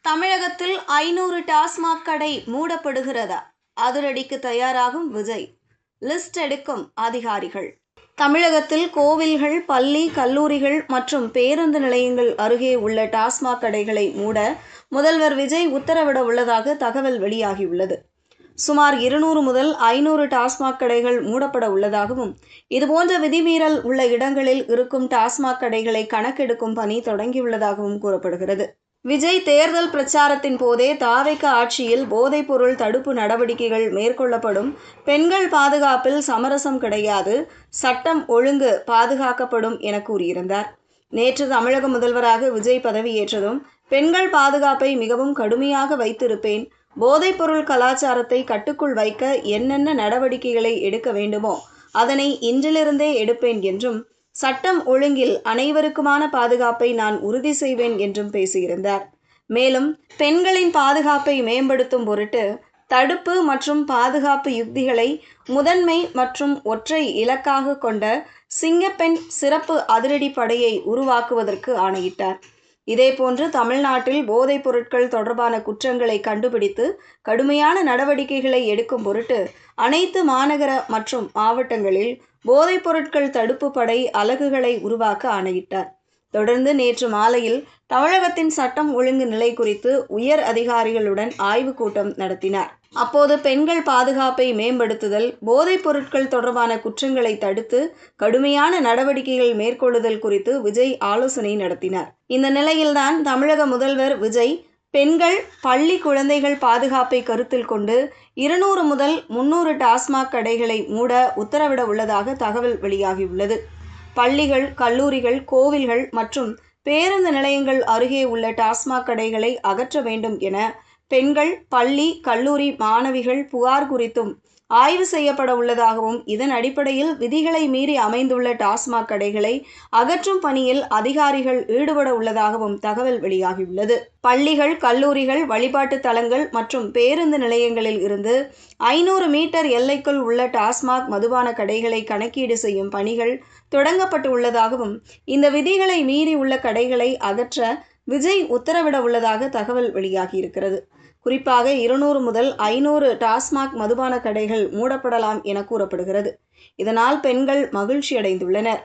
தமிழகத்தில் 500 டாஸ்மாக் கடை மூடப்படுகிறதா? அதிரடிக்கு தயாராகும் விஜய். லிஸ்ட் எடுக்கும் அதிகாரிகள். தமிழகத்தில் கோவில்கள், பள்ளி, கல்லூரிகள் மற்றும் பேருந்து நிலையங்கள் அருகே உள்ள டாஸ்மாக் கடைகளை மூட முதல்வர் விஜய் உத்தரவிட உள்ளதாக தகவல் வெளியாகியுள்ளது. சுமார் 200 முதல் 500 டாஸ்மாக் கடைகள் மூடப்பட உள்ளதாகவும், இதுபோன்ற விதிமீறல் உள்ள இடங்களில் இருக்கும் டாஸ்மாக் கடைகளை கணக்கெடுக்கும் பணி தொடங்கியுள்ளதாகவும் கூறப்படுகிறது. விஜய் தேர்தல் பிரச்சாரத்தின் போதே தாவேக ஆட்சியில் போதைப்பொருள் தடுப்பு நடவடிக்கைகள் மேற்கொள்ளப்படும், பெண்கள் பாதுகாப்பில் சமரசம் கிடையாது, சட்டம் ஒழுங்கு பாதுகாக்கப்படும் என கூறியிருந்தார். நேற்று தமிழக முதல்வராக விஜய் பதவியேற்றதும், பெண்கள் பாதுகாப்பை மிகவும் கடுமையாக வைத்திருப்பேன், போதைப்பொருள் கலாச்சாரத்தை கட்டுக்குள் வைக்க என்னென்ன நடவடிக்கைகளை எடுக்க வேண்டுமோ அதனை இன்றிலிருந்தே எடுப்பேன் என்றும், சட்டம் ஒழுங்கில் அனைவருக்குமான பாதுகாப்பை நான் உறுதி செய்வேன் என்றும் பேசியிருந்தார். மேலும் பெண்களின் பாதுகாப்பை மேம்படுத்தும் பொருட்டு தடுப்பு மற்றும் பாதுகாப்பு யுக்திகளை முதன்மை மற்றும் ஒற்றை இலக்காக கொண்ட சிங்கப்பெண் சிறப்பு அதிரடி படையை உருவாக்குவதற்கு ஆணையிட்டார். இதேபோன்று தமிழ்நாட்டில் போதைப் பொருட்கள் தொடர்பான குற்றங்களை கண்டுபிடித்து கடுமையான நடவடிக்கைகளை எடுக்கும் பொருட்டு அனைத்து மாநகர மற்றும் மாவட்டங்களில் போதைப் பொருட்கள் தடுப்பு படை அலகுகளை உருவாக்க ஆணையிட்டார். தொடர்ந்து நேற்று மாலையில் தமிழகத்தின் சட்டம் ஒழுங்கு நிலை குறித்து உயர் அதிகாரிகளுடன் ஆய்வுக் கூட்டம் நடத்தினார். அப்போது பெண்கள் பாதுகாப்பை மேம்படுத்துதல், போதைப் பொருட்கள் தொடர்பான குற்றங்களை தடுத்து கடுமையான நடவடிக்கைகள் மேற்கொள்ளுதல் குறித்து விஜய் ஆலோசனை நடத்தினார். இந்த நிலையில்தான் தமிழக முதல்வர் விஜய் பெண்கள், பள்ளி குழந்தைகள் பாதுகாப்பை கருத்தில் கொண்டு 200 முதல் 300 டாஸ்மாக் கடைகளை மூட உத்தரவிட உள்ளதாக தகவல் வெளியாகியுள்ளது. பள்ளிகள், கல்லூரிகள், கோவில்கள் மற்றும் பேருந்து நிலையங்கள் அருகே உள்ள டாஸ்மாக் கடைகளை அகற்ற வேண்டும் என பெண்கள், பள்ளி, கல்லூரி மாணவிகள் புகார் குறித்தும் ஆய்வு செய்யப்பட உள்ளதாகவும், இதன் அடிப்படையில் விதிகளை மீறி அமைந்துள்ள டாஸ்மாக் கடைகளை அகற்றும் பணியில் அதிகாரிகள் ஈடுபட உள்ளதாகவும் தகவல் வெளியாகியுள்ளது. பள்ளிகள், கல்லூரிகள், வழிபாட்டு தலங்கள் மற்றும் பேருந்து நிலையங்களில் இருந்து 500 மீட்டர் எல்லைக்குள் உள்ள டாஸ்மாக் மதுபான கடைகளை கணக்கீடு செய்யும் பணிகள் தொடங்கப்பட்டு உள்ளதாகவும், இந்த விதிகளை மீறி உள்ள கடைகளை அகற்ற விஜய் உத்தரவிட உள்ளதாக தகவல் வெளியாகியிருக்கிறது. குறிப்பாக 200 முதல் 500 டாஸ்மாக் மதுபான கடைகள் மூடப்படலாம் என கூறப்படுகிறது. இதனால் பெண்கள் மகிழ்ச்சி அடைந்துள்ளனர்.